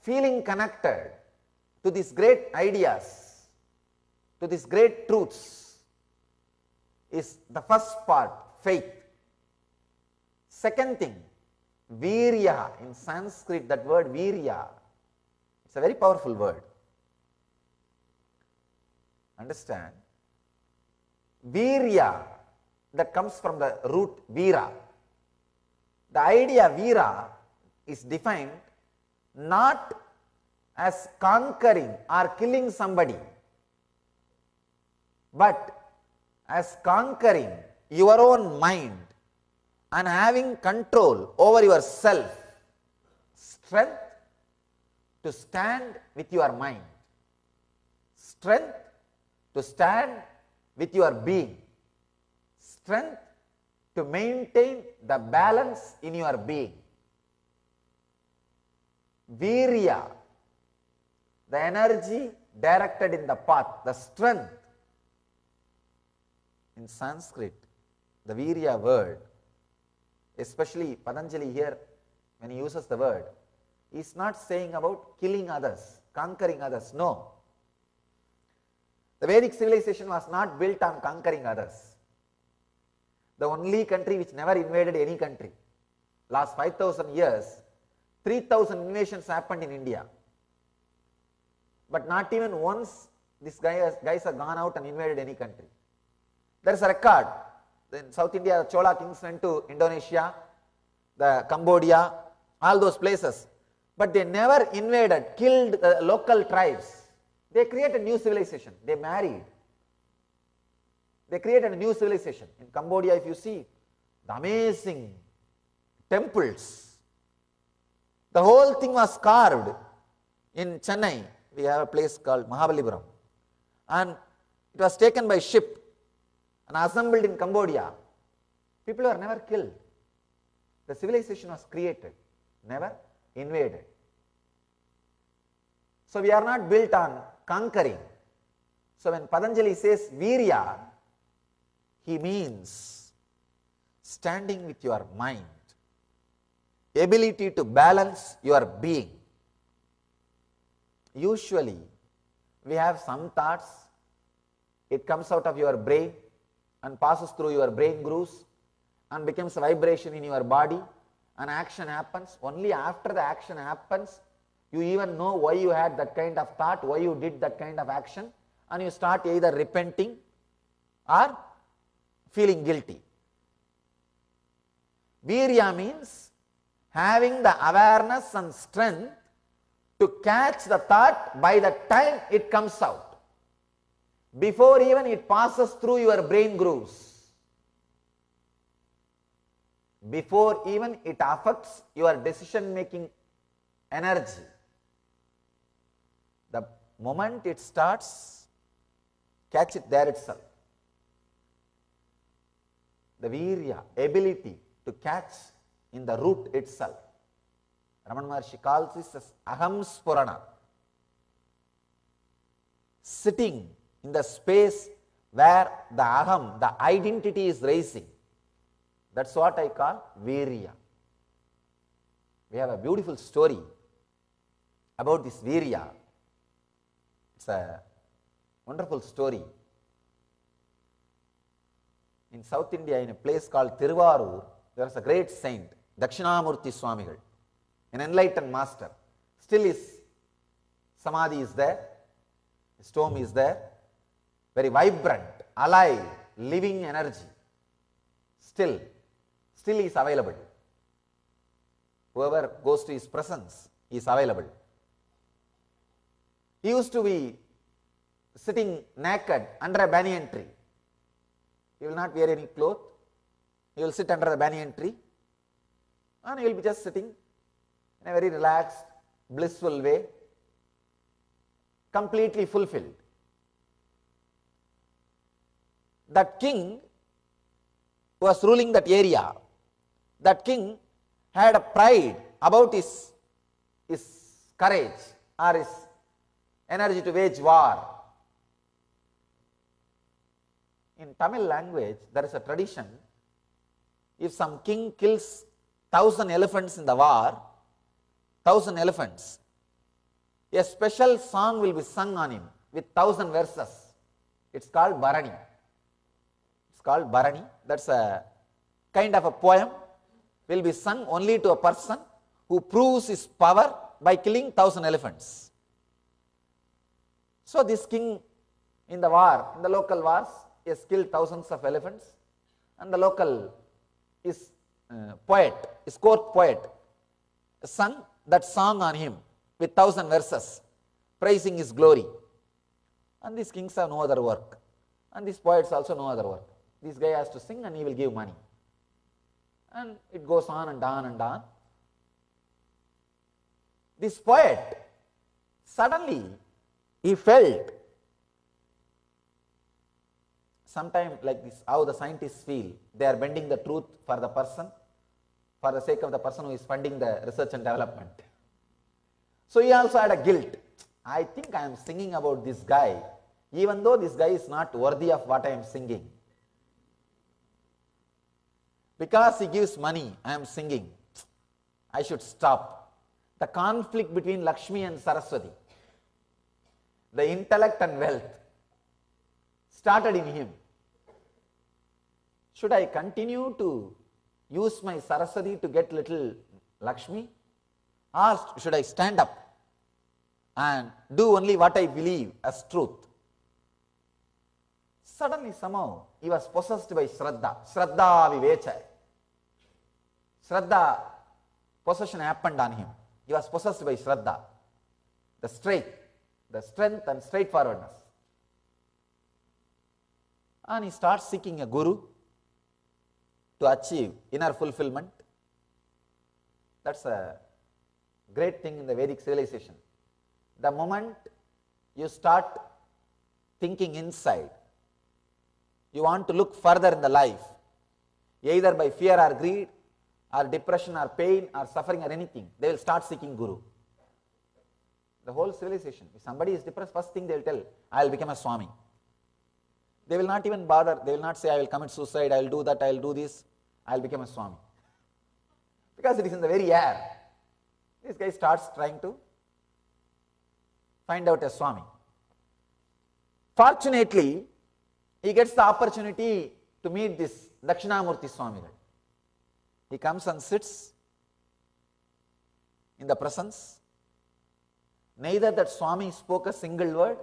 feeling connected to these great ideas, to these great truths, is the first part, faith. Second thing, virya. In Sanskrit, that word virya, it's a very powerful word. Understand? Virya, that comes from the root vira. The idea vira is defined not as conquering or killing somebody, but as conquering your own mind and having control over yourself, strength to stand with your mind, strength to stand with your being, strength to maintain the balance in your being. Virya, the energy directed in the path, the strength. In Sanskrit, the virya word, especially Patanjali here, when he uses the word, he is not saying about killing others, conquering others. No. The Vedic civilization was not built on conquering others. The only country which never invaded any country. Last 5,000 years, 3,000 invasions happened in India. But not even once these guys have gone out and invaded any country. There is a record. In South India, the Chola kings went to Indonesia, the Cambodia, all those places. But they never invaded, killed local tribes. They created a new civilization. They married. They created a new civilization. In Cambodia, if you see the amazing temples, the whole thing was carved. In Chennai, we have a place called Mahabalipuram, and it was taken by ship and assembled in Cambodia. People were never killed. The civilization was created, never invaded. So we are not built on conquering. So when Patanjali says virya, he means standing with your mind, ability to balance your being. Usually, we have some thoughts, it comes out of your brain and passes through your brain grooves and becomes a vibration in your body, and action happens. Only after the action happens, you even know why you had that kind of thought, why you did that kind of action, and you start either repenting or feeling guilty. Virya means having the awareness and strength to catch the thought by the time it comes out, before even it passes through your brain grooves, before even it affects your decision making energy. The moment it starts, catch it there itself. The virya, ability to catch in the root itself. Ramana Maharshi calls this as aham spurana. Sitting in the space where the aham, the identity is rising. That's what I call virya. We have a beautiful story about this virya. It's a wonderful story. In South India, in a place called Tiruvarur, there was a great saint, Dakshinamurti Swamigal, an enlightened master. Still his samadhi is there, his tomb is there, very vibrant, alive, living energy. Still he is available. Whoever goes to his presence, he is available. He used to be sitting naked under a banyan tree. He will not wear any cloth. He will sit under the banyan tree and he will be just sitting in a very relaxed, blissful way, completely fulfilled. That king who was ruling that area, that king had a pride about his courage or his energy to wage war. In Tamil language, there is a tradition, if some king kills 1,000 elephants in the war, 1,000 elephants, a special song will be sung on him with 1,000 verses. It's called Bharani. It's called Bharani. That's a kind of a poem, will be sung only to a person who proves his power by killing 1,000 elephants. So this king in the war, in the local wars, has killed thousands of elephants, and the local is poet, his court poet, sung that song on him with 1,000 verses, praising his glory. And these kings have no other work, and these poets also no other work. This guy has to sing and he will give money. And it goes on and on and on. This poet, suddenly he felt, sometimes like this, how the scientists feel, they are bending the truth for the person, for the sake of the person who is funding the research and development. So he also had a guilt. I think I am singing about this guy, even though this guy is not worthy of what I am singing. Because he gives money, I am singing. I should stop. The conflict between Lakshmi and Saraswati, the intellect and wealth, started in him. Should I continue to use my Saraswati to get little Lakshmi, or should I stand up and do only what I believe as truth? Suddenly somehow he was possessed by Shraddha. Shraddha Vivecha. Shraddha possession happened on him. He was possessed by Shraddha, the strength and straightforwardness. And he starts seeking a guru to achieve inner fulfillment. That's a great thing in the Vedic civilization. The moment you start thinking inside, you want to look further in the life, either by fear or greed, or depression or pain or suffering or anything, they will start seeking guru. The whole civilization, if somebody is depressed, first thing they will tell, I will become a Swami. They will not even bother, they will not say, I will commit suicide, I will do that, I will do this, I will become a Swami. Because it is in the very air. This guy starts trying to find out a Swami. Fortunately, he gets the opportunity to meet this Dakshinamurti Swamigal. He comes and sits in the presence. Neither that Swami spoke a single word,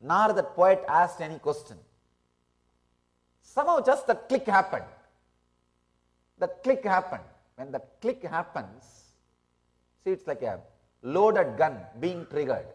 nor that poet asked any question. Somehow just that click happened. That click happened. When that click happens, see, it's like a loaded gun being triggered.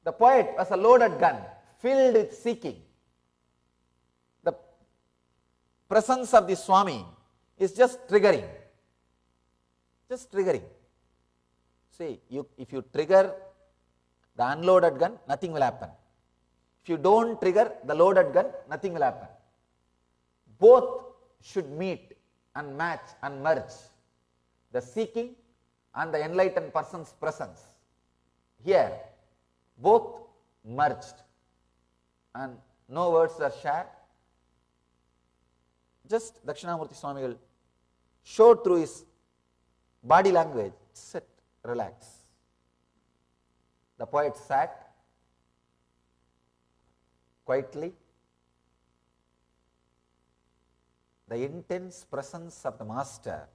The poet was a loaded gun filled with seeking. The presence of the Swami is just triggering. Just triggering. See, if you trigger the unloaded gun, nothing will happen. If you don't trigger the loaded gun, nothing will happen. Both should meet and match and merge. The seeking and the enlightened person's presence. Here, both merged and no words are shared. Just Dakshinamurti Swamigal showed through his body language, sit, relax. The poet sat quietly. The intense presence of the master,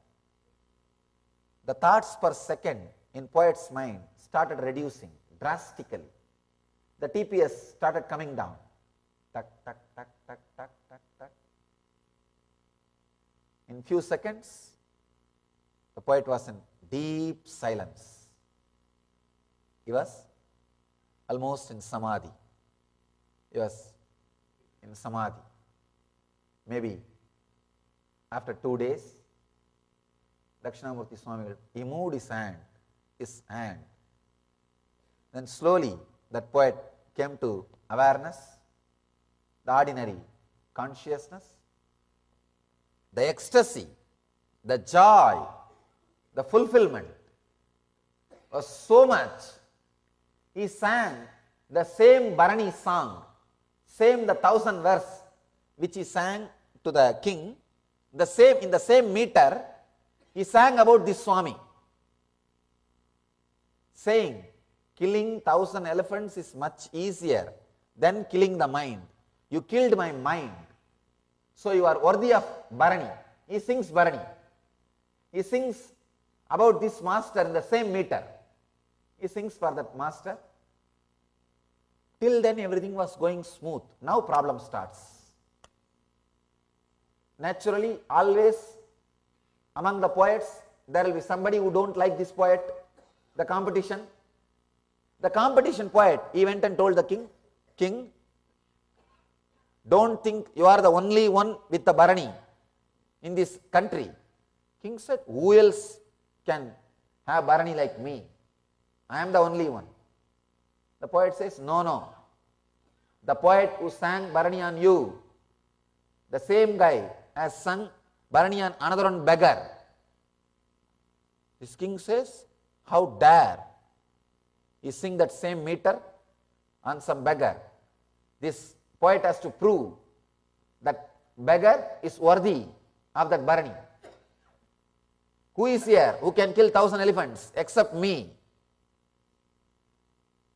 the thoughts per second in poet's mind started reducing drastically. The TPS started coming down. Tuck, tuck, tuck, tuck, tuck, tuck, tuck. In few seconds, the poet was in deep silence. He was almost in samadhi. He was in samadhi. Maybe after 2 days, Dakshinamurti Swamigal, he moved his hand. Then slowly that poet came to awareness, the ordinary consciousness, the ecstasy, the joy, the fulfillment was so much. He sang the same Bharani song, same the 1000 verse which he sang to the king, in the same meter, he sang about this Swami, saying, killing 1,000 elephants is much easier than killing the mind. You killed my mind. So you are worthy of Bharani. He sings Bharani. He sings about this master in the same meter. He sings for that master. Till then everything was going smooth. Now problem starts. Naturally, always among the poets, there will be somebody who don't like this poet, the competition. The competition poet, he went and told the king, don't think you are the only one with the Bharani in this country. King said, who else can have Bharani like me? I am the only one. The poet says, no. The poet who sang Bharani on you, the same guy has sung Bharani on another one beggar. This king says, how dare he sing that same meter on some beggar? This poet has to prove that beggar is worthy of that Bharani. Who is here who can kill 1,000 elephants except me?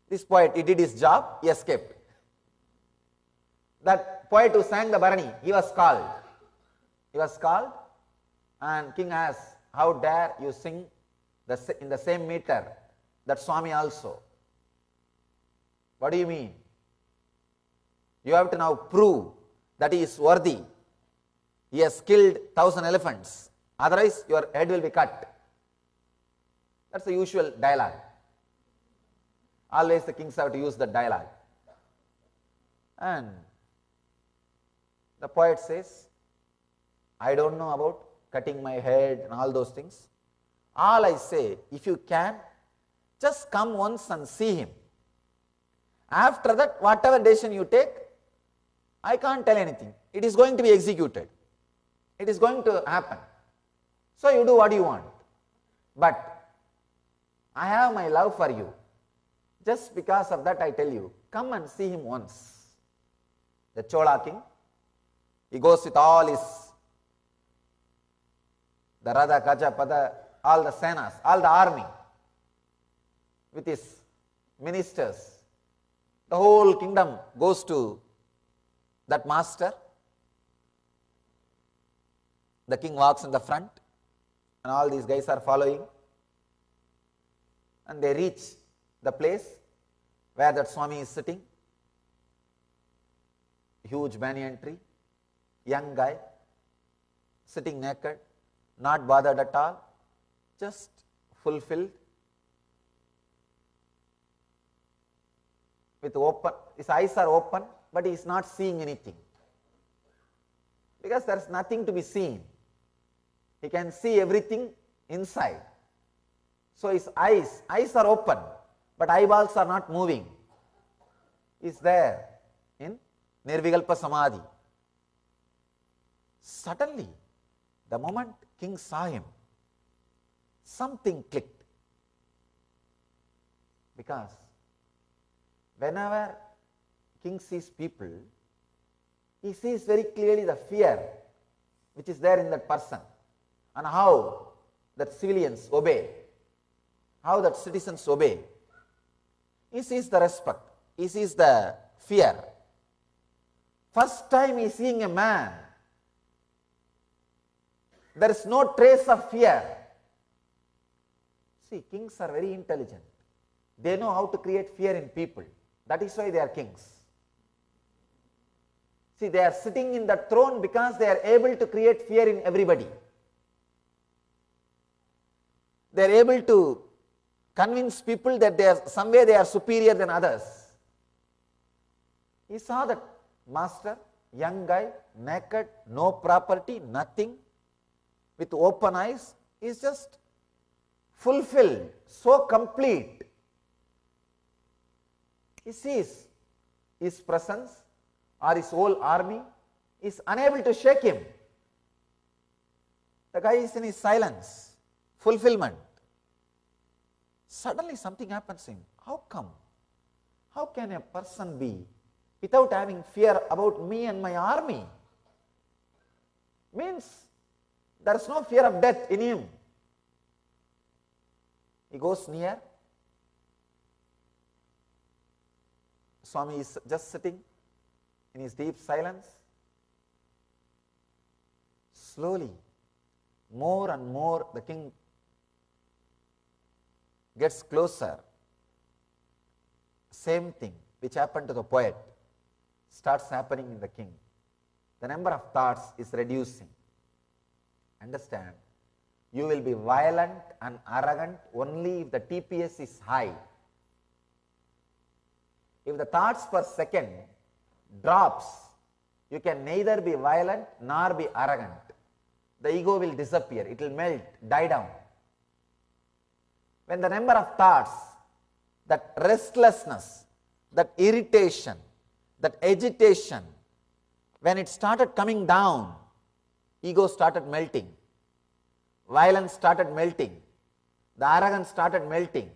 This poet, he did his job, he escaped. That poet who sang the Bharani, he was called. He was called, and king asked, how dare you sing in the same meter that Swami also? What do you mean? You have to now prove that he is worthy. He has killed 1,000 elephants. Otherwise, your head will be cut. That's the usual dialogue. Always the kings have to use the dialogue. And the poet says, I don't know about cutting my head and all those things. All I say, if you can, just come once and see him. After that, whatever decision you take, I can't tell anything. It is going to be executed. It is going to happen. So you do what you want. But I have my love for you. Just because of that I tell you, come and see him once. The Chola king, he goes with all his, the Radha, Kaja, Pada, all the senas, all the army, with his ministers. The whole kingdom goes to that master. The king walks in the front and all these guys are following, and they reach the place where that Swami is sitting. Huge banyan tree, young guy, sitting naked, not bothered at all, just fulfilled, with open, his eyes are open, but he is not seeing anything, because there is nothing to be seen. He can see everything inside. So his eyes are open, but eyeballs are not moving. He is there in Nirvikalpa Samadhi. Suddenly, the moment king saw him, something clicked. Because whenever king sees people, he sees very clearly the fear which is there in that person, and how that civilians obey, how that citizens obey. He sees the respect, he sees the fear. First time he is seeing a man, there is no trace of fear. See, kings are very intelligent. They know how to create fear in people. That is why they are kings. See, they are sitting in the throne because they are able to create fear in everybody. They are able to convince people that they are some way they are superior than others. He saw that master, young guy, naked, no property, nothing, with open eyes, is just fulfilled, so complete. He sees his presence or his whole army is unable to shake him. The guy is in his silence, fulfillment. Suddenly something happens to him. How come? How can a person be without having fear about me and my army? Means there is no fear of death in him. He goes near, Swami is just sitting in his deep silence. Slowly, more and more, the king gets closer. Same thing which happened to the poet starts happening in the king. The number of thoughts is reducing. Understand? You will be violent and arrogant only if the TPS is high. If the thoughts per second drops, you can neither be violent nor be arrogant. The ego will disappear, it will melt, die down. When the number of thoughts, that restlessness, that irritation, that agitation, when it started coming down, ego started melting, violence started melting, the arrogance started melting.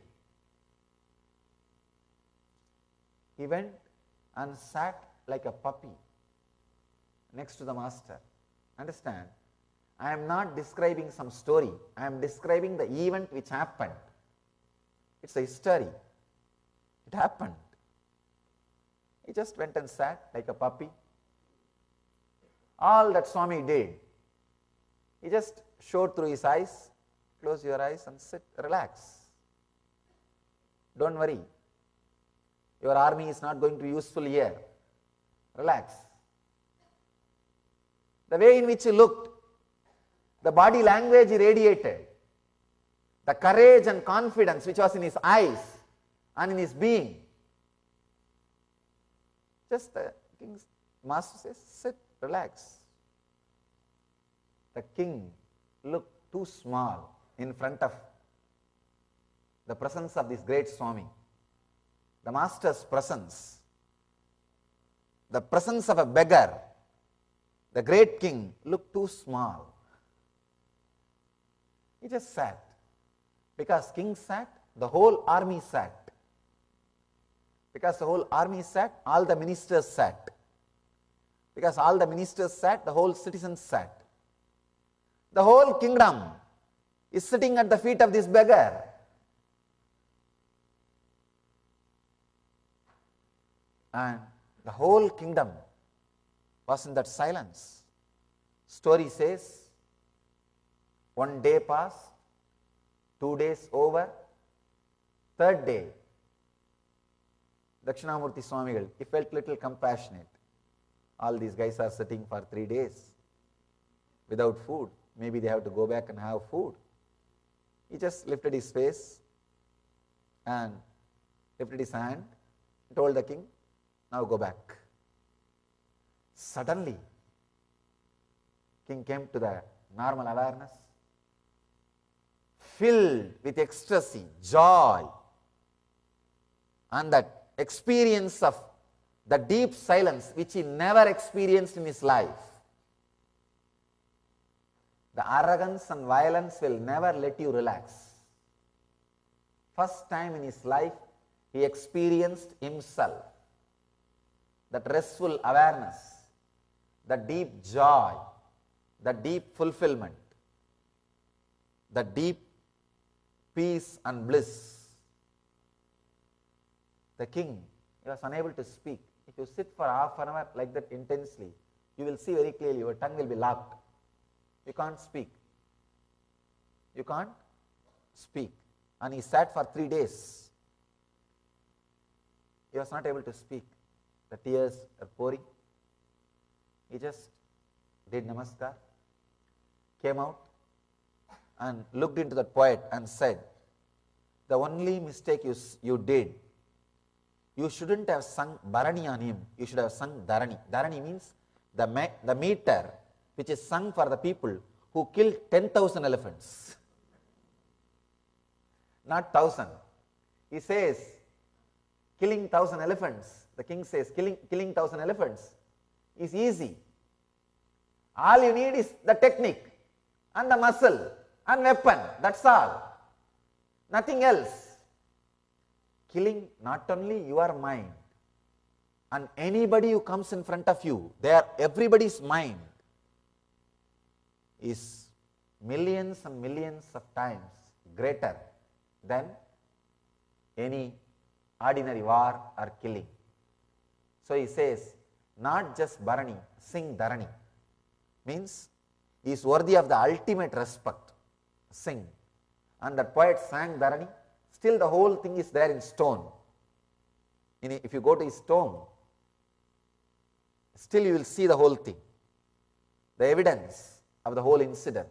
He went and sat like a puppy next to the master. Understand? I am not describing some story, I am describing the event which happened. It's a history. It happened. He just went and sat like a puppy. All that Swami did, he just showed through his eyes, close your eyes and sit, relax. Don't worry. Your army is not going to be useful here. Relax. The way in which he looked, the body language he radiated, the courage and confidence which was in his eyes and in his being. Just the king's master says, sit, relax. The king looked too small in front of the presence of this great Swami. The master's presence, the presence of a beggar, the great king looked too small. He just sat. Because king sat, the whole army sat. Because the whole army sat, all the ministers sat. Because all the ministers sat, the whole citizens sat. The whole kingdom is sitting at the feet of this beggar. And the whole kingdom was in that silence. Story says, one day passed, 2 days over, third day, Dakshinamurti Swamigal, he felt little compassionate. All these guys are sitting for 3 days without food. Maybe they have to go back and have food. He just lifted his face and lifted his hand, told the king, now go back. Suddenly, king came to the normal awareness, filled with ecstasy, joy, and that experience of the deep silence which he never experienced in his life. The arrogance and violence will never let you relax. First time in his life, he experienced himself, that restful awareness, the deep joy, the deep fulfillment, the deep peace and bliss. The king, he was unable to speak. If you sit for half an hour like that intensely, you will see very clearly, your tongue will be locked. You can't speak. You can't speak. And he sat for 3 days. He was not able to speak. The tears are pouring. He just did namaskar, came out and looked into that poet and said, the only mistake you did, you shouldn't have sung Bharani on him, you should have sung Dharani. Dharani means the meter which is sung for the people who killed 10,000 elephants. Not 1,000. He says, killing 1,000 elephants, the king says, killing 1,000 elephants is easy. All you need is the technique and the muscle and weapon, that's all. Nothing else. Killing not only your mind and anybody who comes in front of you, everybody's mind is millions and millions of times greater than any ordinary war or killing. So he says, not just Bharani, sing Dharani. Means he is worthy of the ultimate respect. Sing. And that poet sang Dharani. Still the whole thing is there in stone. If you go to his tomb, still you will see the whole thing. The evidence of the whole incident.